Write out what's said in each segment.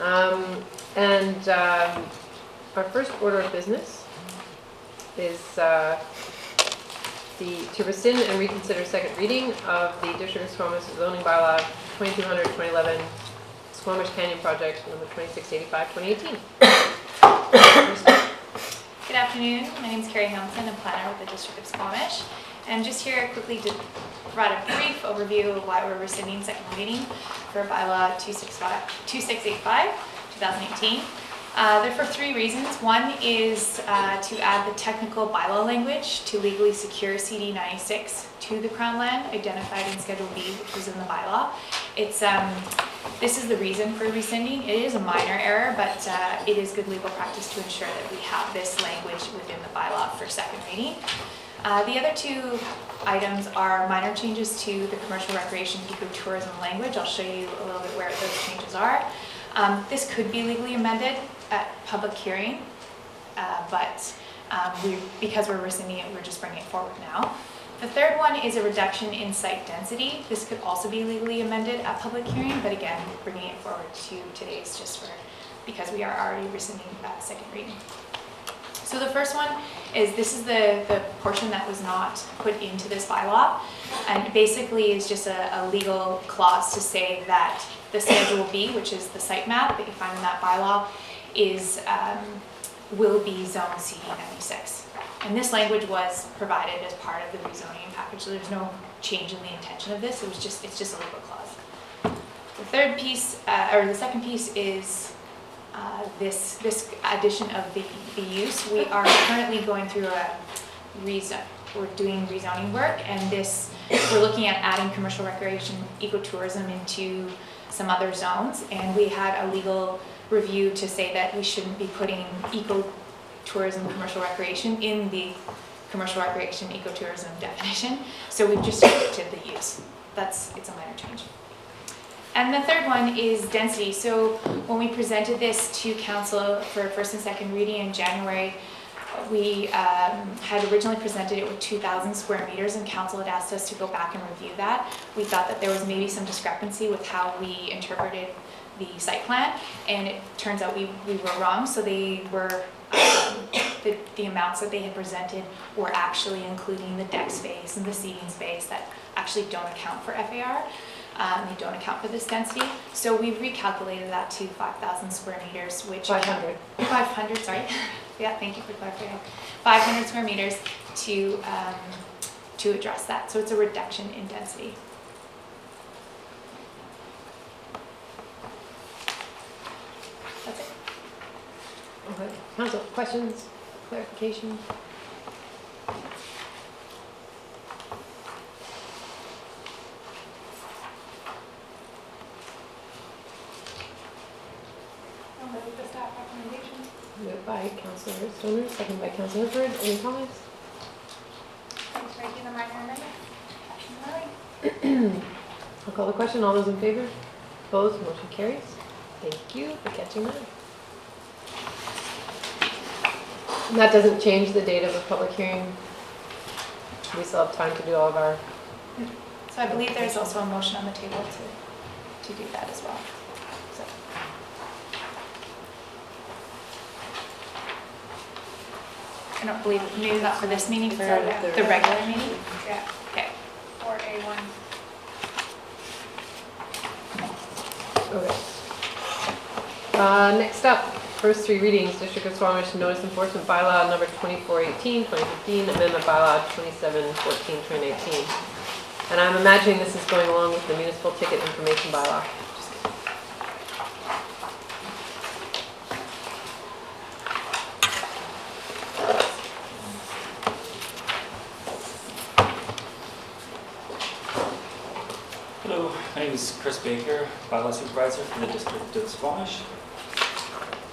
Our first order of business is to rescind and reconsider second reading of the District of Squamish zoning bylaw 2200-2011 Squamish Canyon Project number 2685-2018. Good afternoon. My name is Carrie Hamilton. I'm planner with the District of Squamish. And just here quickly to provide a brief overview of why we're rescinding second reading for bylaw 2685, 2018. They're for three reasons. One is to add the technical bylaw language to legally secure CD 96 to the Crown land identified in Schedule B, which was in the bylaw. This is the reason for rescinding. It is a minor error, but it is good legal practice to ensure that we have this language within the bylaw for second reading. The other two items are minor changes to the commercial recreation ecotourism language. I'll show you a little bit where those changes are. This could be legally amended at public hearing, but because we're rescinding it, we're just bringing it forward now. The third one is a reduction in site density. This could also be legally amended at public hearing, but again, bringing it forward to today's just because we are already rescinding second reading. So the first one is this is the portion that was not put into this bylaw, and basically is just a legal clause to say that the Schedule B, which is the site map that you find in that bylaw, will be zone CD 96. And this language was provided as part of the rezoning package, so there's no change in the intention of this. It's just a legal clause. The third piece, or the second piece, is this addition of the use. We are currently going through we're doing rezoning work, and we're looking at adding commercial recreation ecotourism into some other zones, and we had a legal review to say that we shouldn't be putting ecotourism commercial recreation in the commercial recreation ecotourism definition, so we've just restricted the use. It's a minor change. And the third one is density. So when we presented this to council for first and second reading in January, we had originally presented it with 2,000 square meters, and council had asked us to go back and review that. We thought that there was maybe some discrepancy with how we interpreted the site plan, and it turns out we were wrong. So they were the amounts that they had presented were actually including the deck space and the seating space that actually don't account for FAR. They don't account for this density. So we recalculated that to 5,000 square meters, which 500, sorry. Yeah, thank you for clarifying. 500 square meters to address that. So it's a reduction in density. That's it. Okay. Council, questions, clarification? The staff recommendation. Moved by Councillor Stoner, second by Councillor Herford. Any comments? Thanks for making the minor amendment. I'll call the question. All those in favor? Opposed? Motion carries. Thank you for catching that. And that doesn't change the date of the public hearing. We still have time to do all of our... So I believe there's also a motion on the table to do that as well. So. I don't believe, maybe not for this meeting, for the regular meeting? Yeah. Okay. Or A1. Okay. Next up, first three readings, District of Squamish Notice Enforcement Bylaw number 2418, 2015, Amendment Bylaw 2714, 2019. And I'm imagining this is going along with the Municipal Ticket Information Bylaw. Hello, my name is Chris Baker, Bylaw Supervisor for the District of Squamish.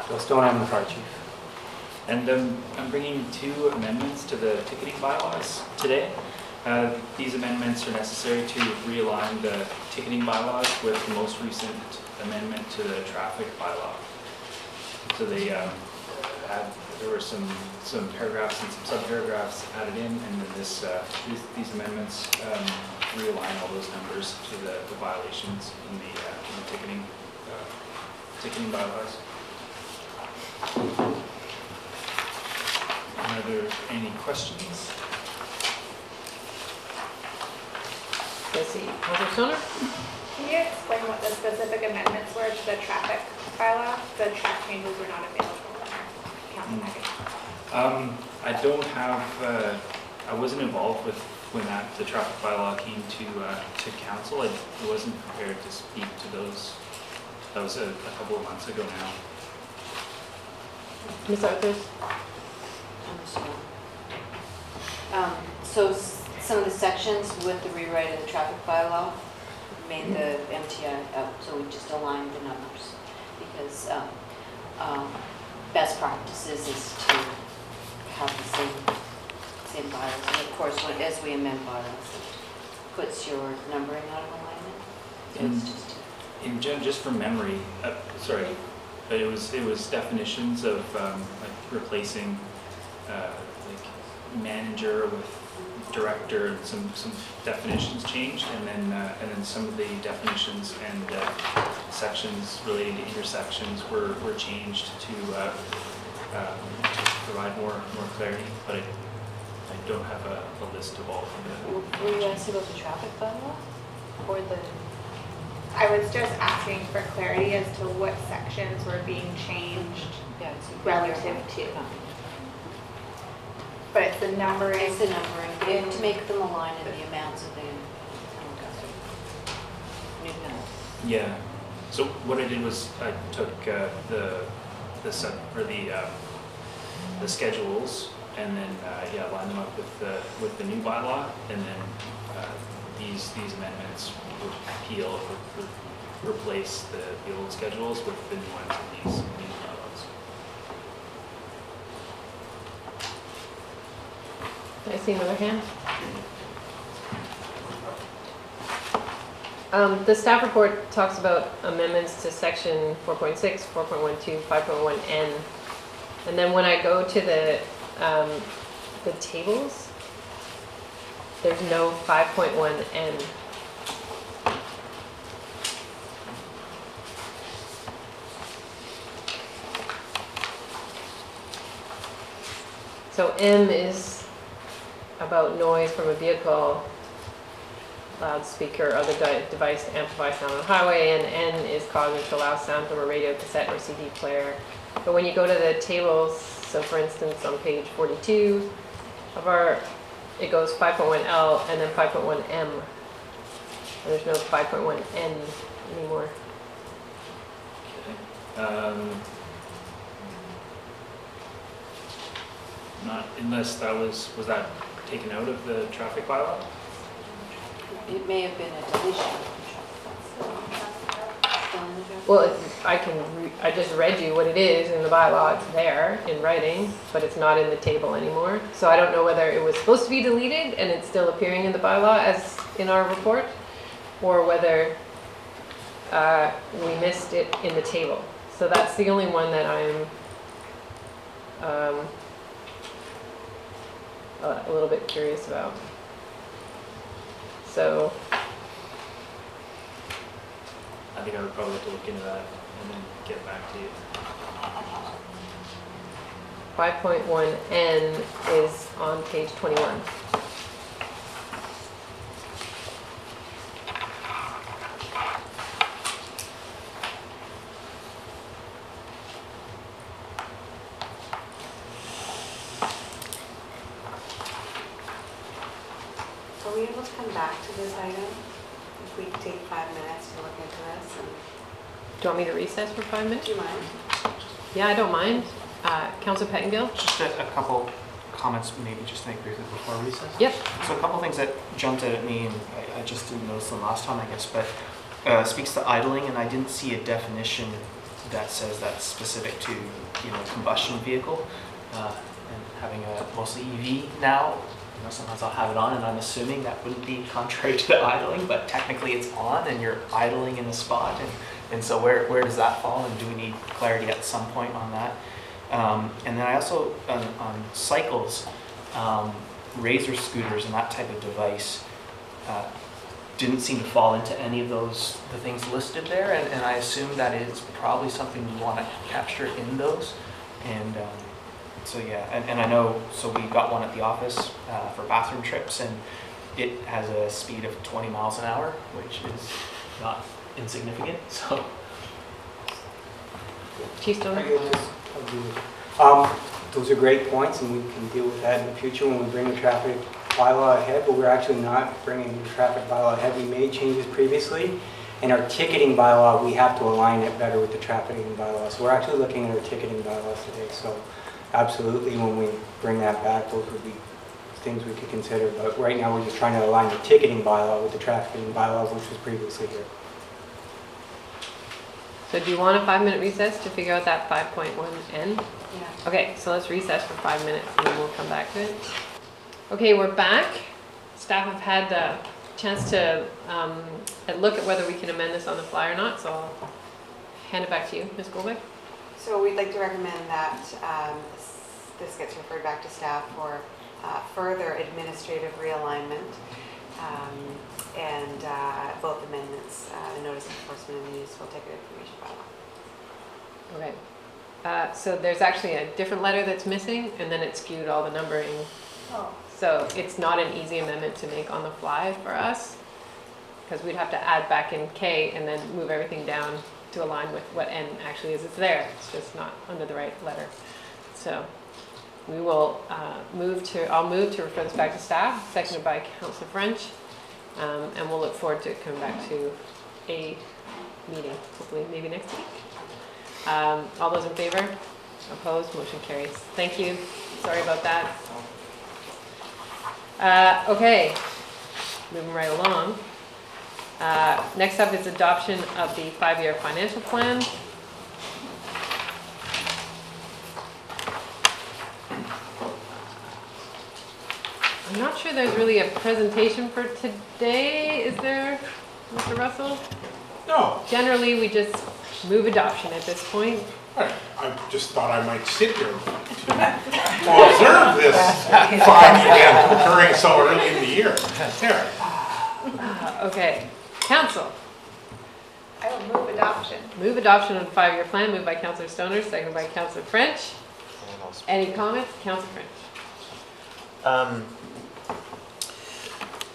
Joe Stone, I'm the fire chief. And I'm bringing two amendments to the ticketing bylaws today. These amendments are necessary to realign the ticketing bylaws with the most recent amendment to the traffic bylaw. So they there were some paragraphs and some subparagraphs added in, and then these amendments realign all those numbers to the violations in the ticketing ticketing bylaws. Are there any questions? Let's see, Councilor Stoner? Can you explain what the specific amendments were to the traffic bylaw? The track changes were not available in our council package. I don't have, I wasn't involved with when the traffic bylaw came to council. I wasn't prepared to speak to those. That was a couple of months ago now. Ms. Arthurs? So some of the sections with the rewrite of the traffic bylaw made the MTI out, so we just aligned the numbers because best practices is to have the same bylaws. And of course, as we amend bylaws, it puts your numbering out of alignment. So it's just In just from memory, sorry, but it was definitions of like replacing like manager with director, and some definitions changed, and then some of the definitions and sections relating to intersections were changed to provide more clarity. But I don't have a list of all of them. Were you asking about the traffic bylaw or the? I was just asking for clarity as to what sections were being changed, Yeah, it's Relative to. but it's the numbering. It's the numbering, to make them align in the amounts of the new penalty. Yeah. So what I did was I took the schedules and then lined them up with the new bylaw, and then these amendments would repeal or replace the old schedules with the new ones in these bylaws. I see another hand. The staff report talks about amendments to section 4.6, 4.12, 5.1N. And then when I go to the tables, there's no 5.1N. So M is about noise from a vehicle, loudspeaker, or other device to amplify sound on the highway, and N is causing to allow sound from a radio, cassette, or CD player. But when you go to the tables, so for instance on page 42 of our, it goes 5.1L and then 5.1M. And there's no 5.1N anymore. Okay. Not unless that was that taken out of the traffic bylaw? It may have been a deletion. Well, I just read you what it is in the bylaw. It's there in writing, but it's not in the table anymore. So I don't know whether it was supposed to be deleted and it's still appearing in the bylaw as in our report, or whether we missed it in the table. So that's the only one that I'm a little bit curious about. So I think I would probably have to look into that and then get back to you. 5.1N is on page 21. Are we able to come back to this item? If we take 5 minutes to look into this? And Do you want me to recess for 5 minutes? do you mind? Yeah, I don't mind. Councilor Pettingill? Just a couple comments, maybe just to make briefly before recess. Yep. So a couple things that jumped out at me, and I just didn't notice them last time, I guess, but speaks to idling, and I didn't see a definition that says that's specific to, combustion vehicle. And having a mostly EV now, sometimes I'll have it on, and I'm assuming that wouldn't be contrary to idling, but technically it's on, and you're idling in the spot, and so where does that fall, and do we need clarity at some point on that? And then I also, on cycles, razor scooters and that type of device, didn't seem to fall into any of those, the things listed there, and I assume that is probably something we want to capture in those. And so yeah, and I know, so we got one at the office for bathroom trips, and it has a speed of 20 miles an hour, which is not insignificant, so. Chief Stoner? Those are great points, and we can deal with that in the future when we bring the traffic bylaw ahead, but we're actually not bringing the traffic bylaw ahead. We made changes previously, and our ticketing bylaw, we have to align it better with the trafficking bylaw. So we're actually looking at our ticketing bylaws today. So absolutely, when we bring that back, those would be things we could consider. But right now, we're just trying to align the ticketing bylaw with the trafficking bylaws, which was previously here. So do you want a 5-minute recess to figure out that 5.1N? Yeah. Okay, so let's recess for 5 minutes and then we'll come back to it. Okay, we're back. Staff have had a chance to look at whether we can amend this on the fly or not, so I'll hand it back to you, Ms. Goldbeck. So we'd like to recommend that this gets referred back to staff for further administrative realignment. And both amendments, the notice of enforcement and the municipal ticket information bylaw. Okay. So there's actually a different letter that's missing, and then it skewed all the numbering. Oh. So it's not an easy amendment to make on the fly for us, because we'd have to add back in K and then move everything down to align with what N actually is. It's there, it's just not under the right letter. So we will I'll move to refer this back to staff, seconded by Councillor French. And we'll look forward to it coming back to a meeting, hopefully maybe next week. All those in favor? Opposed? Motion carries. Thank you. Sorry about that. Okay, moving right along. Next up is adoption of the 5-year financial plan. I'm not sure there's really a presentation for today, is there, Mr. Russell? No, Generally, we just move adoption at this point. I just thought I might sit here to observe this 5 event occurring so early in the year. There. Okay, council. I will move adoption. Move adoption of the 5-year plan, moved by Councillor Stoner, seconded by Councillor French. Any comments? Councillor French.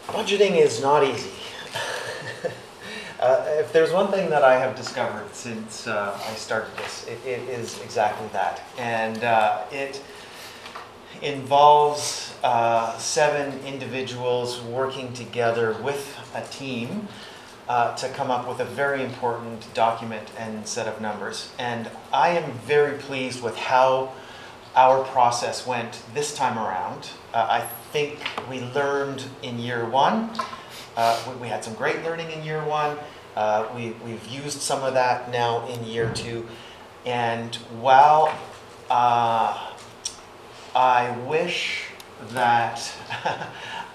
Budgeting is not easy. If there's one thing that I have discovered since I started this, it is exactly that. And it involves 7 individuals working together with a team to come up with a very important document and set of numbers. And I am very pleased with how our process went this time around. I think we learned in year 1. We had some great learning in year 1. We've used some of that now in year 2. And while I wish that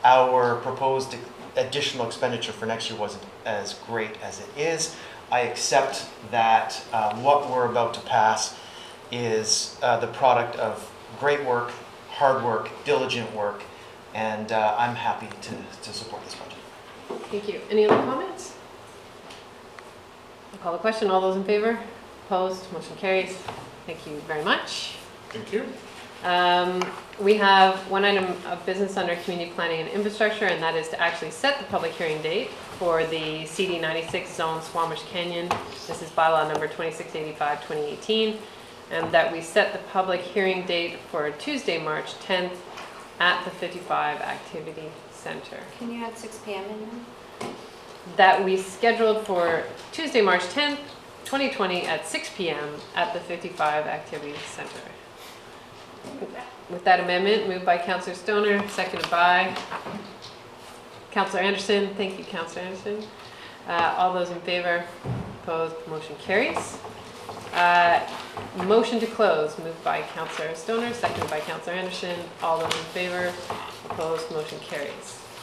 our proposed additional expenditure for next year wasn't as great as it is, I accept that what we're about to pass is the product of great work, hard work, diligent work, and I'm happy to support this budget. Thank you. Any other comments? I'll call the question. All those in favor? Opposed? Motion carries. Thank you very much. Thank you. We have one item of business under community planning and infrastructure, and that is to actually set the public hearing date for the CD96 zone Squamish Canyon. This is bylaw number 2685-2018, and that we set the public hearing date for Tuesday, March 10th at the 55 Activity Center. Can you add 6 p.m. in there? That we scheduled for Tuesday, March 10th, 2020 at 6 p.m. at the 55 Activity Center. With that amendment, moved by Councillor Stoner, seconded by Councillor Anderson. Thank you, Councillor Anderson. All those in favor? Opposed? Motion carries. Motion to close, moved by Councillor Stoner, seconded by Councillor Anderson. All those in favor? Opposed? Motion carries.